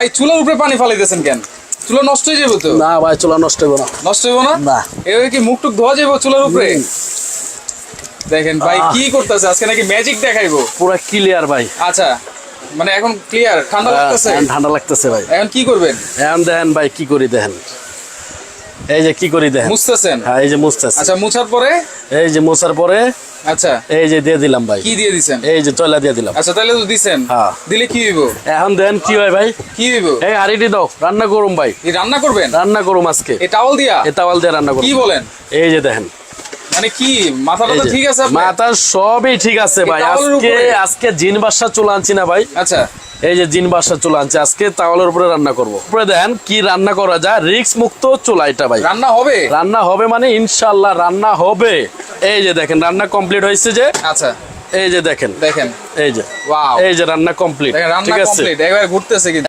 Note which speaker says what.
Speaker 1: এই চুলার উপরে পানি ফালাইতেছেন কেন? চুলা নষ্ট হয়ে যাবে তো?
Speaker 2: না ভাই চুলা নষ্ট হইব না।
Speaker 1: নষ্ট হইব না?
Speaker 2: না।
Speaker 1: এভাবে কি মুখ টুক ধোয়া যাবে চুলার উপরে? দেখেন ভাই কি করতেছে, আজকে নাকি ম্যাজিক দেখাইবো।
Speaker 2: পুরা ক্লিয়ার ভাই।
Speaker 1: আচ্ছা, মানে এখন ক্লিয়ার, ঠান্ডা লাগতেছে?
Speaker 2: ঠান্ডা লাগতেছে ভাই।
Speaker 1: এখন কি করবেন?
Speaker 2: এখন দেখেন ভাই কি করি দেখেন, এই যে কি করি দেখেন।
Speaker 1: মুছতেছেন?
Speaker 2: হ্যাঁ এই যে মুছতেছি।
Speaker 1: আচ্ছা, মুছার পরে?
Speaker 2: এই যে মোছার পরে
Speaker 1: আচ্ছা,
Speaker 2: এই যে দিয়ে দিলাম ভাই।
Speaker 1: কি দিয়ে দিছেন?
Speaker 2: এই যে তয়লা দিয়ে দিলাম।
Speaker 1: আচ্ছা, তাহলে তো দিছেন।
Speaker 2: হ্যাঁ।
Speaker 1: দিলে কি হইব?
Speaker 2: এখন দেখেন কি হয় ভাই।
Speaker 1: কি হইব?
Speaker 2: এই হাড়িটি দাও, রান্না করুম ভাই।
Speaker 1: এই রান্না করবেন?
Speaker 2: রান্না করুম আজকে
Speaker 1: এই টাওয়াল দিয়া?
Speaker 2: এই তাওয়াল দিয়ে রান্না করুম।
Speaker 1: কি বলেন?
Speaker 2: এই যে দেখেন,
Speaker 1: মানে কি মাথাটা
Speaker 2: এই
Speaker 1: তো
Speaker 2: যে,
Speaker 1: ঠিক আছে আপনার?
Speaker 2: মাথা সবই ঠিক আছে ভাই।
Speaker 1: এই তাওয়ালের
Speaker 2: আজকে
Speaker 1: উপরে?
Speaker 2: আজকে জিন বাসা চুলা আনছি না ভাই।
Speaker 1: আচ্ছা,
Speaker 2: এই যে জিন বাসা চুলা আনছি, আজকে তাওয়ালের উপরে রান্না করবো। উপরে দেখেন কি রান্না করা যায়, রিস্ক মুক্ত চুলা এটা ভাই।
Speaker 1: রান্না হবে?
Speaker 2: রান্না হবে মানে ইনশাআল্লাহ রান্না হবে। এই যে দেখেন রান্না কমপ্লিট হয়েছে যে।
Speaker 1: আচ্ছা,
Speaker 2: এই যে দেখেন,
Speaker 1: দেখেন,
Speaker 2: এই যে
Speaker 1: ওয়াও,
Speaker 2: এই যে রান্না কমপ্লিট।
Speaker 1: দেখেন রান্না
Speaker 2: ঠিক আছে,
Speaker 1: কমপ্লিট, একবার ঘুরতেছে কিন্তু।